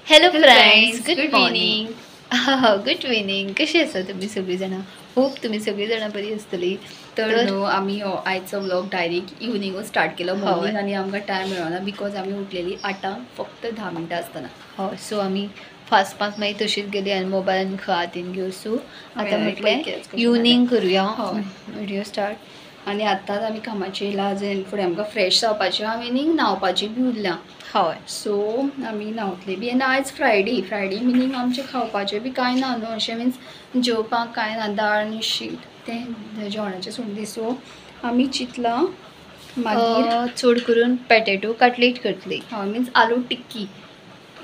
Hello Hello friends, friends, good good morning. Good evening. कशी आसा तुम्ही सगळी जाणां? होप तुम्ही सगळी जाणां बरी आसतली. तर न्हू आमी हो आयचो व्लॉग डायरेक्ट इवनिंगूच स्टार्ट केलो. हय. मॉर्निंग आनी आमकां टायम मेळना बिकॉज आमी उठलेली 8 फक्त 10 मिनटां आसतना. हय, सो आमी फास्ट फास्ट मागीर तशीच गेली आनी मोबायलान हातीन घेवन सो आतां हय, म्हटलें पयलींच कशें इवनिंग करुया हय. Video start. आनी आतांच आमी कामाचेर येयला आजून फुडें आमकां फ्रेश जावपाचें आनीक न्हांवपाचें बी उरलां. हय, सो आमी न्हांवतली बी आनी आयज फ्रायडे मिनींग आमचें खावपाचें बी कांय ना न्हू अशें मिन्स जेवपाक कांय ना दाळ आनी शीत तें जेवणाचें सोडून दी. सो आमी चिंतलां मागीर चड करून पॅटेटो कटलेट करतली. हय मिन्स आलू टिक्की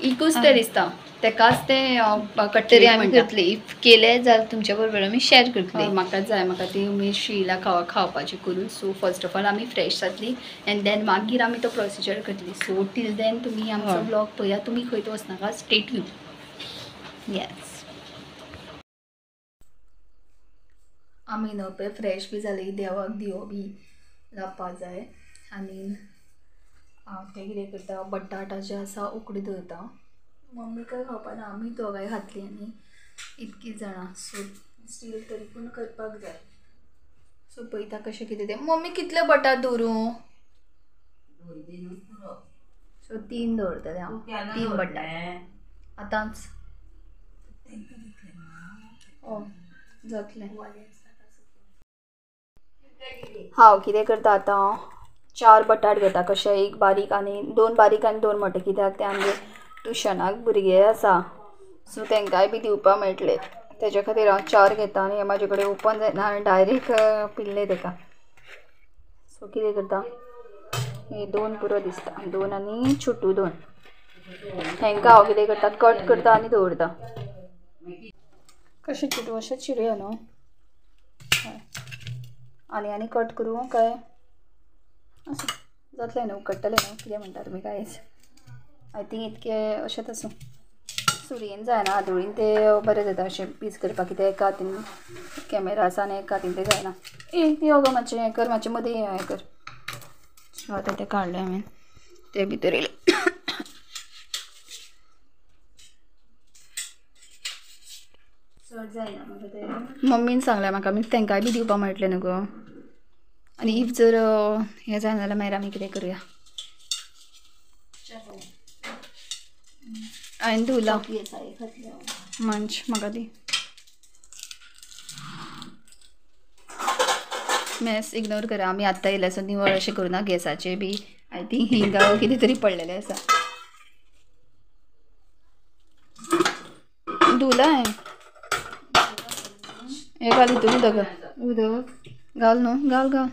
इकूच तें दिसता तेकाच तें तरी कटलेट आमी म्हणटा. करतली. इफ केलें जाल्यार तुमच्या बरोबर आमी शेअर करतली. म्हाकाच जाय म्हाका ती उमेश येयला खावपाची करून. सो फर्स्ट ऑफ ऑल आमी फ्रेश जातली एन्ड देन मागीर आमी तो प्रोसिजर करतली. सो टील देन तुमी आमचो हय. ब्लॉग पळया. तुमी खंय वचनाका, स्टे ट्यून. येस. आमी न्हू पळय फ्रेश बी जाली देवाक दिवो बी लावपाक जाय आनी हांव तें कितें करता बटाटा जे आसा उकडी दवरता. मम्मी काय खावपाना आमी दोगांय खातली आनी इतकीच जाणां. सो स्टील तरी पूण करपाक जाय. सो पळयता कशें कितें तें. मम्मी कितले बटाट दवरूं? सो 3 दवरतलें हांव. 3 बटाट आतांच जातलें. हांव कितें करता आतां 4 बटाट घेता. कशें एक बारीक आनी 2 बारीक आनी 2 मोठे कित्याक ते आमगे ट्युशनाक भुरगे आसा सो तांकांय बी दिवपाक मेळटले. तेज्या खातीर हांव 4 घेता आनी हे म्हाजे कडेन ओपन जायना आनी डायरेक्ट पिल्ले तेका. सो कितें करता हे 2 पुरो दिसता. 2 आनी छोटू 2 हांकां हांव कितें करता कट करता आनी दवरता. कशें चिरू अशें चिरूया न्हू. आनी कट करूं काय अशें जातलें न्हू उकडटलें न्हू कितें म्हणटा तुमी गायज. आय थिंक इतकें अशेंच आसूं. सुरयेन जायना हातोळीन तें बरें जाता अशें पीस करपाक कित्याक एका हातीन कॅमेरा आसा आनी एका हातीन तें जायना. यो गो मातशें हें कर मातशें मदीं हें कर. सो आतां तें काडलें हांवें तें भितर येयलें. चड जायना म्हाका तें मम्मीन सांगलें म्हाका मीन्स तांकांय बी दिवपाक मेळटलें न्हू गो. आनी इफ जर हें जायना जाल्यार मागीर आमी कितें करुया. हांवें धुला मंच म्हाका दी. मॅस इग्नोर करा. आमी आत्तां येयल्या सो निवळ अशें करुना गॅसाचेर बी. आय थिंक हिंगा कितें तरी पडलेलें आसा. धुला हांवें. हें घाल हितून उदक घाल न्हू घाल.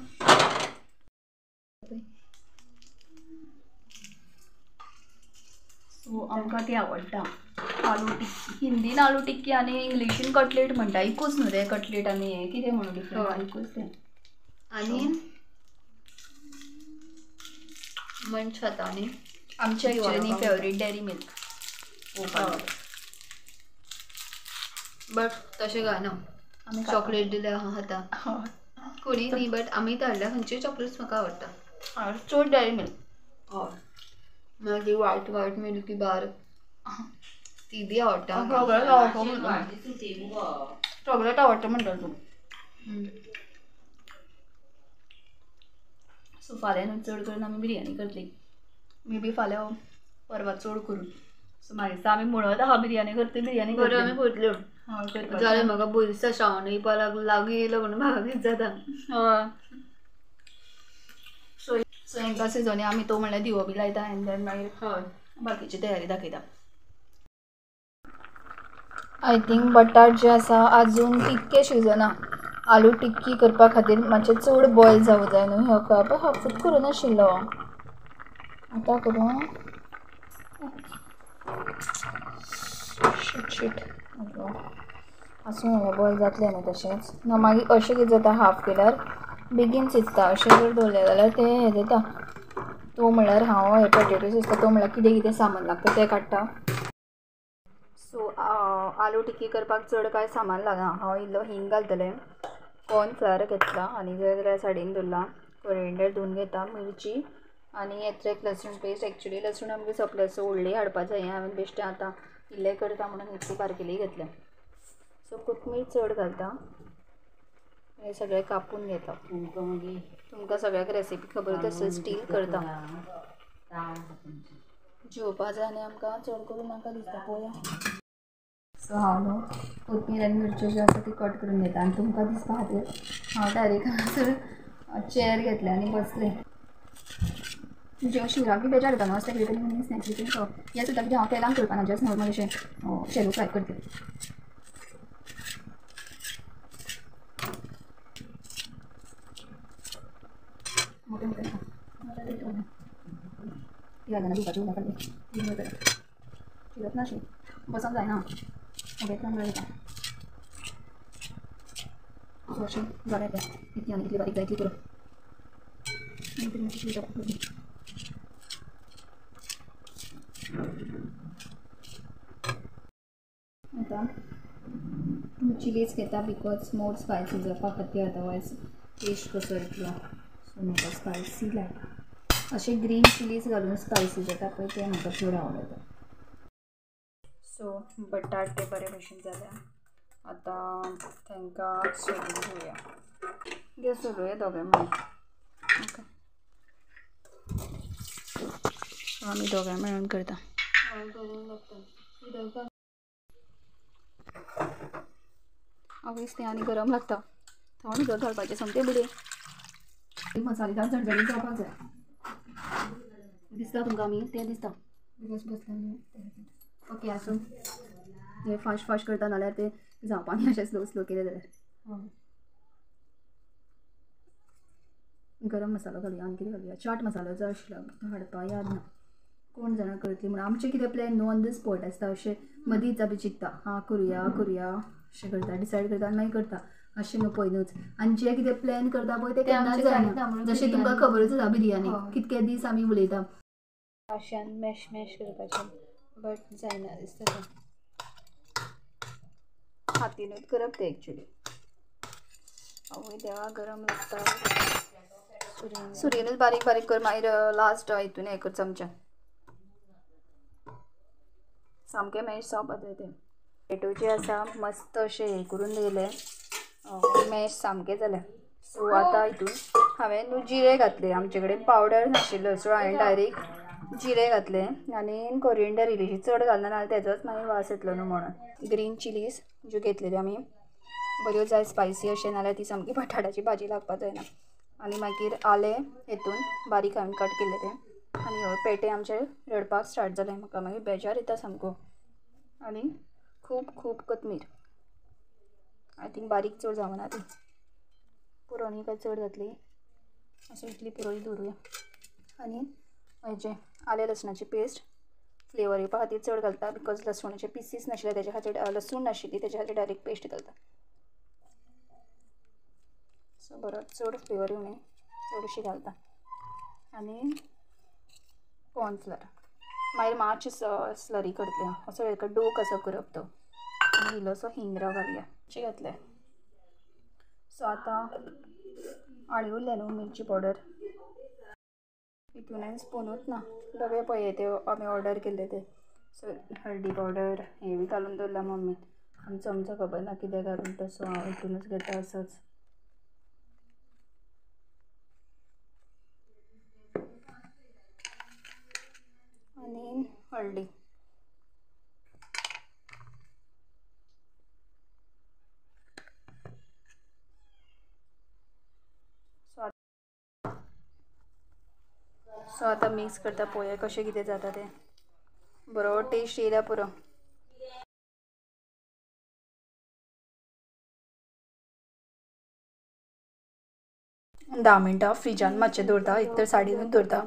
सो आमकां ती आवडटा आलू टिक्की. हिंदीन आलू टिक्की आनी इंग्लिशीन कटलेट म्हणटा. एकूच न्हू तें कटलेट आनी हें कितें म्हणून डिफरंट एकूच तें. आनी मंच खाता आनी आमचे actually favourite dairy milk. But तशें जायना. आमी चॉकलेट दिल्यार हांव खाता. कोणी न्ही बट आमी धाडल्या खंयची चॉकलेट्स म्हाका आवडटा. चड डेरी मिल्क. हय मागीर वायट मिल्की बार ती बी आवडटा. चॉकलेट आवडटा म्हणटा तूं. सो फाल्यां न्हू चड करून आमी बिरयानी करतली. मे बी फाल्यां परवा चड करून. सो म्हाका दिसता आमी म्हणत आहा बिरयानी करतली आमी करतल्यो जाल्यार म्हाका भंय दिसता श्रावण येवपाक लागीं येयलो म्हणून म्हाका कितें जाता. हय सो हेंकां सिजनी आमी तो म्हणल्यार दिवो बी लायता एन्ड देन मागीर हय बाकीची तयारी दाखयता. आय थिंक बटाट जे आसा आजून तितके शिजना. आलू टिक्की करपा खातीर मातशें चड बॉयल जावूं जाय न्हू. ह्यो हाफूच करून नाशिल्लो आतां करूं. शीट आसूं बॉयल जातलें न्हू तशेंच ना मागीर अशें कितें जाता हाफ केल्यार बेगीन शिजता. अशें जर दवरलें जाल्यार तें हें जाता. तो म्हणल्यार हांव हे पटेटोज आसता तो म्हणल्यार कितें कितें सामान लागता तें काडटा. सो आलू टिक्की करपाक चड कांय सामान लागना. हांव इल्लो हींग घालतलें. कॉर्नफ्लावर घेतला आनी जाय जाल्यार सायडीन दवरला. कोरिएंडर 2 घेता. मिरची आनी येत्र एक लसूण पेस्ट. एक्चुअली लसूण आमगे सोंपले सो व्हडली हाडपा जाय. हांवें बेश्टें आतां इल्लें करता म्हणून इतली बारकेली घेतल्या. सो कोथमीर चड घालता. हे सगळें कापून घेता. तुमकां सगळ्याक रेसिपी खबर तसं स्टील करता. जेवपा जाय आनी आमकां चड करून म्हाका दिसता पळोवया. सो हांव न्हू कोथमीर आनी मिरच्यो ज्यो आसा ती कट करून घेता आनी तुमकां दिसपा खातीर हांव डायरेक्ट हांगासर चेअर घेतलें आनी बसलें. म्हणजे शिवराक बी बेजार येता न्हू असल्या कितें तरी मनीस स्नॅक्स बी खावप. हें सुद्दां कितें हांव तेलान करपाना, जस्ट नॉर्मल अशें शॅलो फ्राय करता. ती घालना दुपारची उदक काडली शिरत ना बसोंक जायना. ओके बरें येता सो अशें बरें येता. इतली आनी इतली बारीक जाय इतली पुरो. आतां चिलीज घेता बिकॉज मोर स्पायसी जावपा खातीर अदरवायज टेस्ट कसो येतलो. सो म्हाका स्पायसी लायक अशे ग्रीन चिलीज घालून स्पायसी जाता पळय ते म्हाका चड आवडटा. सो बटाटे बरे भशेन जाल्या. आतां तांकां सोलून घेवया. घे सोलुया दोगांय मेळून. ओके सो आमी दोगांय मेळून करता. ऑब्वियसली आनी गरम लागता. थंड उदक घालपाचें समतें बुडये. मसालेदार झणझणीत जावपाक जाय. दिसता तुमकां आमी तें दिसता ओके. आसूं हे फास्ट फास्ट करता नाल्यार ते जावपा न्ही अशें स्लो स्लो केलें जाल्यार. गरम मसालो घालुया आनी कितें घालुया. चाट मसालो जो आशिल्लो हाडपा याद ना कोण जाणां करतली म्हणून. आमचें कितें प्लॅन न्हू ऑन द स्पॉट आसता. अशें मदींच आमी चिंतता हां करुया करुया अशें करता. डिसायड करता आनी मागीर करता अशें न्हू पयलूच. आनी जें कितें प्लॅन करता पळय तें केन्नाच जायना. जशें तुमकां खबरूच आसा बिरयानी कितके दीस आमी उलयता आशान मॅश मॅश करपाचें बट जायना दिसता. हातीनूच करप तें एक्चुली. आवय देवा गरम लागता. सुरयेनूच बारीक बारीक कर मागीर लास्ट हितून हें कर चमच्यान. सामकें मॅश जावपा जाय तें. पोटेटो जे आसा मस्त अशें हें करून दवरलें मॅश सामकें जालें. सो आतां हितून हांवें न्हू जिरे घातले. आमचे कडेन पावडर नाशिल्लो सो हांवें डायरेक्ट जिरे घातले आनी कोरिएंडर इल्लीशी चड घालना नाल्यार तेजोच मागीर वास येतलो न्हू म्हणून. ग्रीन चिलीज ज्यो घेतलेल्यो आमी बऱ्यो जाय स्पायसी अशें नाल्यार ती सामकी बटाटाची भाजी लागपा जायना. आनी मागीर आलें हेतून बारीक हांवें कट केल्लें तें आनी हो पेटे आमचे रडपाक स्टार्ट जालें. म्हाका मागीर बेजार येता सामको. आनी खूब खूब कोथमीर आय थिंक बारीक चड जावना ती पुरो न्ही काय चड जातली अशें इतली पुरोय दवरुया. आनी हेजें आलें लसणाची पेस्ट फ्लेवर येवपा खातीर चड घालता बिकॉज लसणाचे पिसीस नाशिल्ले तेजे खातीर लसूण नाशिल्ली तेजे खातीर डायरेक्ट पेस्ट घालता. सो बरो चड फ्लेवर येवं न्ही चडशी घालता. आनी कॉर्नफ्लोर मागीर मातशें स्लरी करतलें हांव असो हेका डो कसो करप तो. आनी इल्लोसो हिंगरा घालुया अशें घातलें. सो आतां आनी उरलें न्हू मिरची पावडर हितून स्पूनूच ना डबे पळय ते आमी ऑर्डर केल्ले ते. सो हळदी पावडर हें बी घालून दवरला मम्मीन. आमचो आमचो खबर ना कितें घालून तो. सो हांव हितूनच घेता असोच. आनी हळदी सो आतां मिक्स करता पळोवया कशें कितें जाता तें. बरो टेस्ट येयल्या पुरो. 10 मिनटां फ्रिजान मातशें दवरता. एक तर सायडीनूच दवरता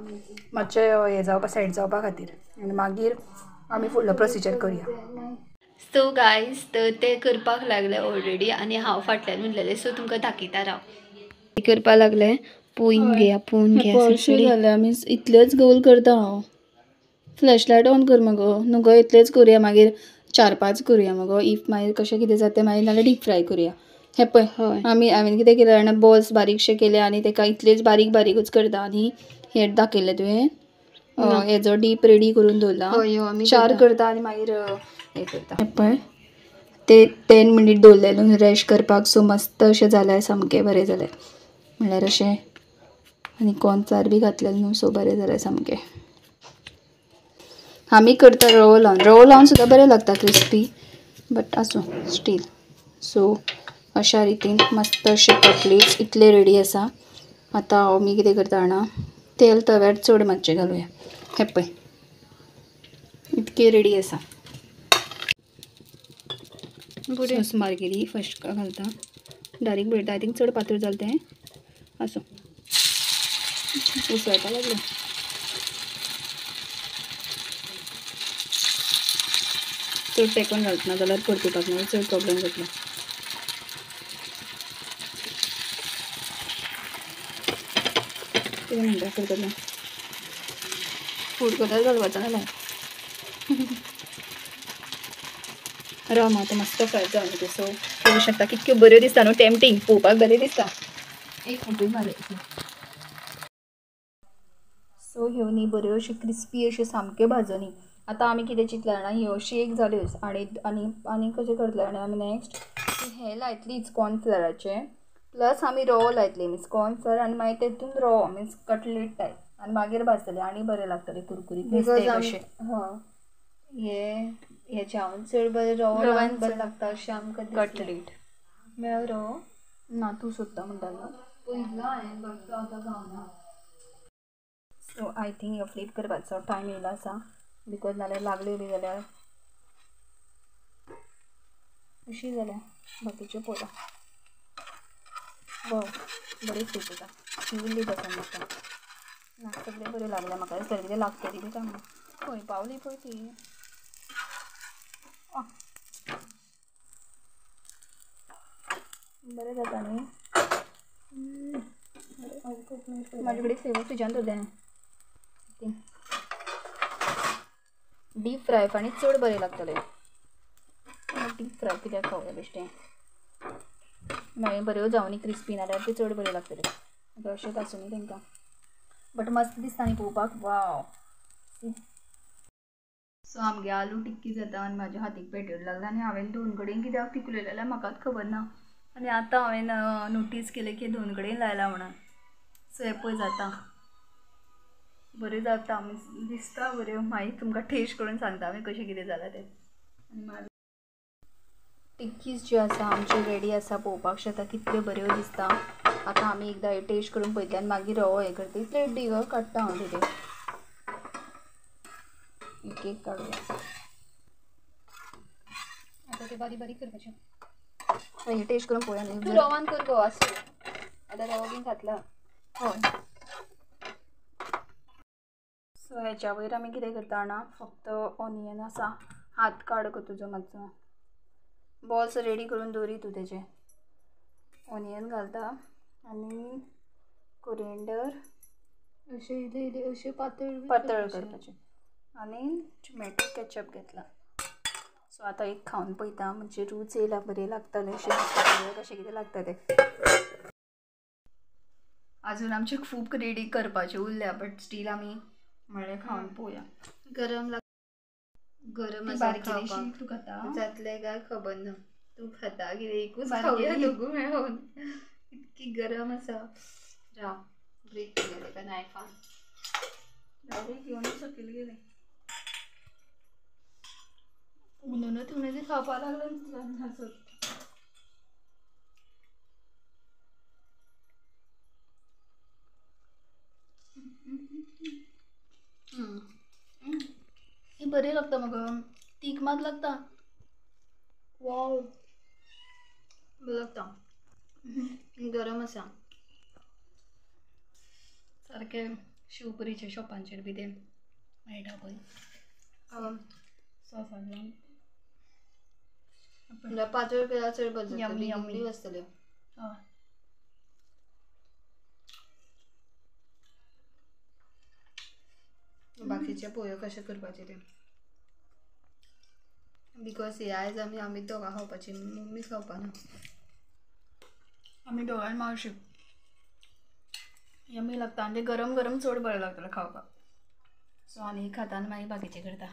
मातशें हें जावपा सेट जावपा खातीर आनी मागीर आमी फुडलो प्रोसिजर करुया. सो गायज तर ते करपाक लागले ऑलरेडी आनी हांव फाटल्यान उरलेलें सो तुमकां दाखयता राव करपाक लागलें. पोवून घेया पोवून घेया. आमी इतलेच गोल करता. हांव फ्लॅशलायट ऑन कर मगो न्हू गो इतलेच करुया मागीर 4-5 करुया मगो. इफ मागीर कशें कितें जाता मागीर नाल्यार डीप फ्राय करुया. हे पळय हांवें कितें केलें जाणा बॉल्स बारीकशे केले आनी ताका इतलेच बारीक बारीकूच करता आनी हे दाखयले तुवें हेजो डीप रेडी करून दवरला. हय आमी 4 करता आनी मागीर हे करता पळय ते 10 मिनीट दवरलेले न्हू रेस्ट करपाक. सो मस्त अशें जालें, सामकें बरें जालें. म्हणल्यार अशें आनी कॉर्नफ्लावर बी घातलेलें न्हू, सो बरें जालें सामकें. आमी करता रवो लावन सुद्दां बरें लागता क्रिस्पी, बट आसूं स्टील. सो अशा रितीन मस्त अशे कटलेट्स इतले रेडी आसा. आतां हांव मी कितें करता जाणा, तेल तव्यार चड मातशें घालुया. हे पळय इतके रेडी आसा. सॉस मार्गेरी फर्स्ट घालता, डायरेक्ट भरता. आय थिंक चड पातळ जालें तें. आसूं उसळपाक लागलें. चड तेंकोन घालतना जाल्यार परतुपाक ना, चड प्रॉब्लेम जातलो. कितें म्हणटा करतलें फूड कलर घालपाचो नाल्यार राव आतां मस्त फ्राय जावन ते. सो पळोवंक शकता कितक्यो बऱ्यो दिसता न्हू, टेम्पटींग, पळोवपाक बरें दिसता. एक फोटो घालय. सो ह्यो न्ही बऱ्यो अश्यो क्रिस्पी अश्यो सामक्यो भाजोनी. आतां आमी कितें चिंतलां जाणा, ह्यो अशी एक जाल्योच आनी आनी आनी कशें करतले जाणा आमी नेक्स्ट हे लायतलीच कॉर्नफ्लावराचे, प्लस आमी रवो लायतली मीन्स कॉर्नफ्लावर आनी मागीर तेतून रवो मीन्स कटलेट टायप, आनी मागीर भाजतले आनी बरें लागतले कुरकुरीत अशें. हेचे हांव चड बरें रवो बरें लागता अशें आमकां कटलेट. मेळ रवो ना तूं सोदता म्हणटालो पयलो हांवें बट तो आतां गावना. सो आय थिंक ह्यो फ्लिप करपाचो टायम येयलो आसा, बिकॉज नाल्यार लागल्यो बी जाल्यार अशी जाल्या. बाकीच्यो पळोवया. वाव बरें फ्लिप जाता. शिवली बसून म्हाका ना, सगळें बरें लागलें म्हाका. दिसता कितें लागतली बी काय म्हणून. खंय पावली पळय ती. बरें जाता न्ही. म्हाजे कडेन फ्लेवर फ्रिजान दवरलें. डीप फ्राय आनी चड बरें लागतलें. डीप फ्राय कित्याक खावया बेश्टें. मागीर बऱ्यो जावनी क्रिस्पी, नाल्यार ते चड बरें लागतले. आतां अशें आसूनी तेंकां, बट मस्त दिसता न्ही पळोवपाक. वाव. सो आमगे आलू टिक्की जाता आनी म्हाज्या हातीक पेटूंक लागला. आनी हांवें दोन कडेन कित्याक तिकल्यो जाल्यार म्हाकाच खबर ना. आनी आतां हांवें नोटीस केलें की दोन कडेन लायला म्हणून. सो हें पळय जाता बरें जाता दिसता बऱ्यो. मागीर तुमकां टेस्ट करून सांगता आमी कशें कितें जालां तें. आनी म्हाजो टिक्कीज ज्यो आसा आमच्यो रेडी आसा. पळोवपाक शकता कितल्यो बऱ्यो दिसता. आतां आमी एकदां हे टेस्ट करून पळयतले आनी मागीर रवो हें करता. प्लेट दी गो, काडटा हांव कितें एक एक काडूया. आतां ते बारीक बारीक करपाचें. हे टेस्ट करून पळोवया न्ही. तूं रवान कर गो. आसूं आतां रवो बीन घातला. हय. सो हेच्या वयर आमी कितें करता जाणा, फक्त ऑनियन आसा. हात काड गो तुजो मातसो. बॉल्स रेडी करून दवरी तूं तेजे. ऑनियन घालता आनी कोरिएंडर अशें इल्ले इल्ले अशें पातळ करपाचें. आनी टोमॅटो केचप घेतला. सो आतां एक खावन पळयता म्हणजे रूच येयला बरें लागतलें अशें दिसता. कशें कितें लागता तें. अजून आमचे खूब रेडी करपाचें उरल्या, बट स्टील आमी म्हणलें खावन पळोवया. गरम आसा खावपाक. तूं खाता जातलें काय खबर ना. तूं खाता कितें एकूच खावया दोगूय मेळून. इतकी गरम आसा. राव ब्रेक केलें तेका नायफान. डायरेक्ट घेवन सकयल गेलें. म्हणूनच उणें खावपाक लागलें. हे बरें लागता म्हाका. तीख मात लागता. वाव बरें लागता. गरम आसा सारकें. शिवपुरीच्या शॉपांचेर बी ते मेळटा पळय सॉसान. म्हणल्यार पातळ केल्यार चड बरें जातलें. यम्मी आसतल्यो. हय. बाकीचे पळोवया कशें करपाचें तें. बिकॉज हे आयज आमी दोगां खावपाची, मम्मी खावपाना. आमी दोगांय मावशी. यम्मी लागता आनी ते गरम गरम चड बरें लागतलें खावपाक. सो आनी खाता आनी मागीर बाकीचें करता.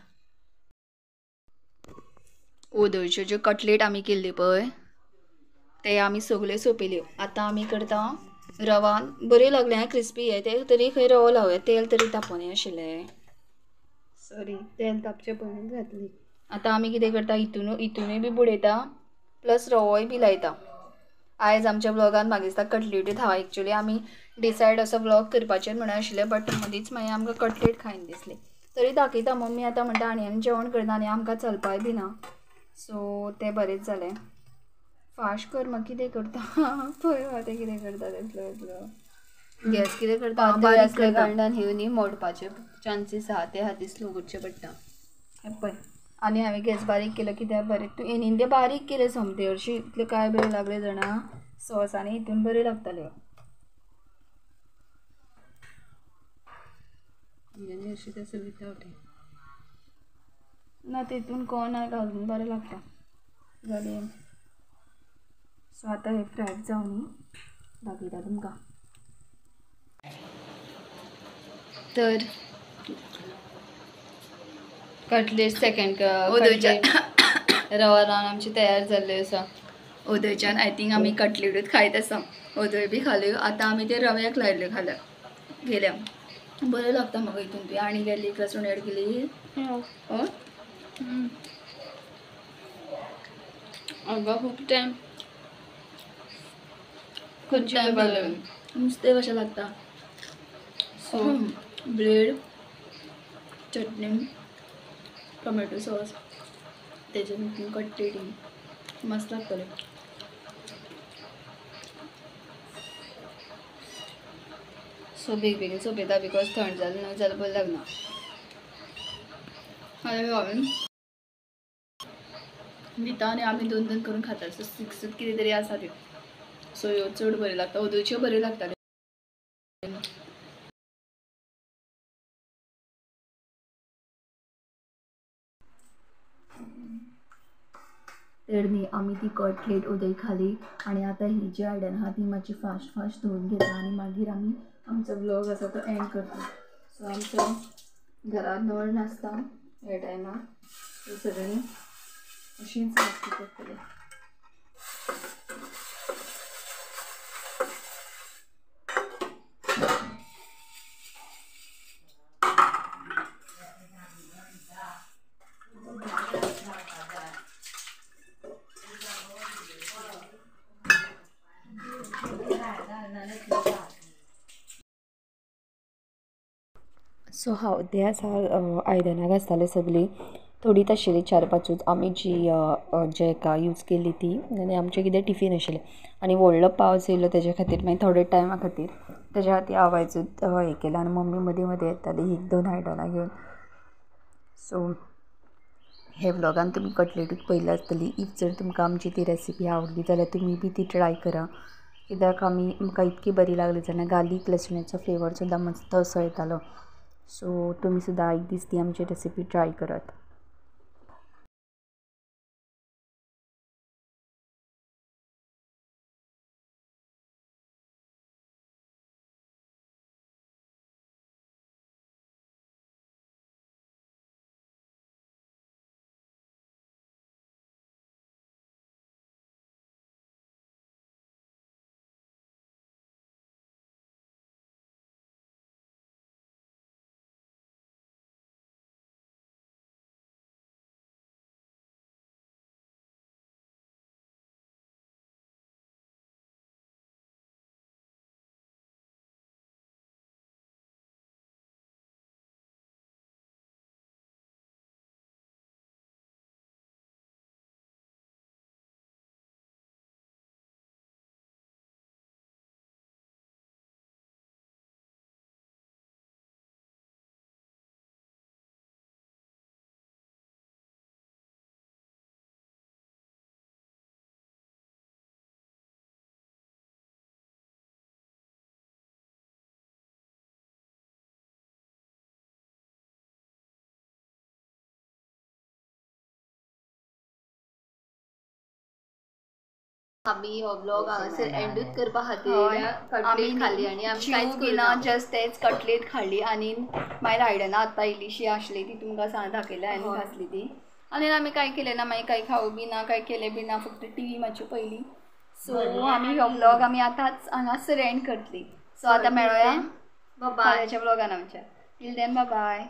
ओदोळच्यो ज्यो कटलेट आमी केल्ल्यो पळय ते आमी सगल्यो सोंपिल्यो. आतां आमी करता रवान बऱ्यो लागले क्रिस्पी हे ते तरी खंय रवो लावया. तेल तरी तापोवंक आशिल्लें. सॉरी तेल तापचे पयलींच घातली. आतां आमी कितें करता हितूनय बी बुडयता प्लस रवोय बी लायता. आयज आमच्या व्लॉगान म्हाका दिसता कटलेटीत हा. एक्चुली आमी डिसायड असो व्लॉग करपाचें म्हणून आशिल्लें बट मदींच मागीर आमकां कटलेट खायन दिसली. तरी दाखयता मम्मी आतां म्हणटा आनी जेवण करना आनी आमकां चलपाय बी ना. सो तें बरेंच जालें. फास्ट कर म्हाका कितें करता पळय आतां कितें करता तेतलो गॅस कितें करता बारीक कारणान हे न्ही मोडपाचे चान्सीस आहा ते खातीर स्लो करचें पडटा. हें पळय आनी हांवें गॅस बारीक केलो कित्याक बरें तूं येनीन ते बारीक केले सोमते हरशीं इतले काय बरें लागले जाणा. सॉस आनी हितून बऱ्यो लागतल्यो. अशी तसं विथआउट ना तितून कोण घालून बरें लागता जालें. सो आतां हे फ्राय जावन दाखयता तुमकां. तर कटलेट सेकंड रवा रावन आमची तयार जाल्ली आसा. ओदयच्यान आय थिंक आमी कटलेटूच खायत आसा. ओदय बी खाल्यो. आतां आमी ते रव्याक लायल्यो गेल्या बरें लागता म्हाका हितून बी आनी गार्लीक लसूण एड केली. खूब टायम नुस्तें कशें लागता. सो ब्रेड चटणी टोमॅटो सॉस तेजे हितून कटलेटी मस्त लागतले. सो बेगीन सोंपयता बिकॉज थंड जालें न्हू जाल्यार बरें लागना. आनी हांवें दिता आनी आमी दोन दोन करून खाता. सो 6 कितें तरी आसा त्यो. सो ह्यो चड बऱ्यो लागता. ओदोच्यो बऱ्यो लागताल्यो. तर न्ही आमी ती कटलेट उदय खाली आनी आतां ही जी आयडन आहा ती मातशी फास्ट धुवन घेता आनी मागीर आमी आमचो व्लॉग आसा तो एंड करता. सो आमचो घरान नळ नासता ह्या टायमार सगळीं अशींच वागता पडटली. सो हांव ते आसा आयदनां घासतालें सगळीं थोडीच आशिल्ली 4-5 आमी जी जे हाका यूज केल्ली ती आनी आमचें कितें टिफीन आशिल्लें आनी व्हडलो पावस येयलो तेज्या खातीर मागीर थोडे टायमा खातीर तेज्या खातीर आवाजूच हें केलें आनी मम्मी मदीं मदीं येताली 1-2 आयदनां घेवन. सो हे व्लॉगान तुमी कटलेटूच पयली आसतली. इफ जर तुमकां आमची ती रेसिपी आवडली जाल्यार तुमी बी ती ट्राय करा. कित्याक म्हाका इतकी बरी लागली जाल्यार गार्लीक लसणाचो फ्लेवर सुद्दां मस्त असो येतालो. सो तुमी सुद्दां एक दीस ती आमची रेसिपी ट्राय करात. आमी हो ब्लॉग हांगासर एंडूच करपा खातीर कटलेट खाली आनी आमी कांयच करिना जस्ट तेच कटलेट खाल्ली आनी मागीर आयडना आतां इल्लीशी आसली ती तुमकां दाखयलें आनी घातली ती आनी आमी कांय केलें ना मागीर कांय खावं बी ना कांय केलें बी ना फक्त टी मातशी पयली सो आमी हो ब्लॉग आमी आतांच हांगासर एंड करतली सो आतां मेळोया फाल्यांच्या ब्लॉगान आमच्या टील देन बाय बाय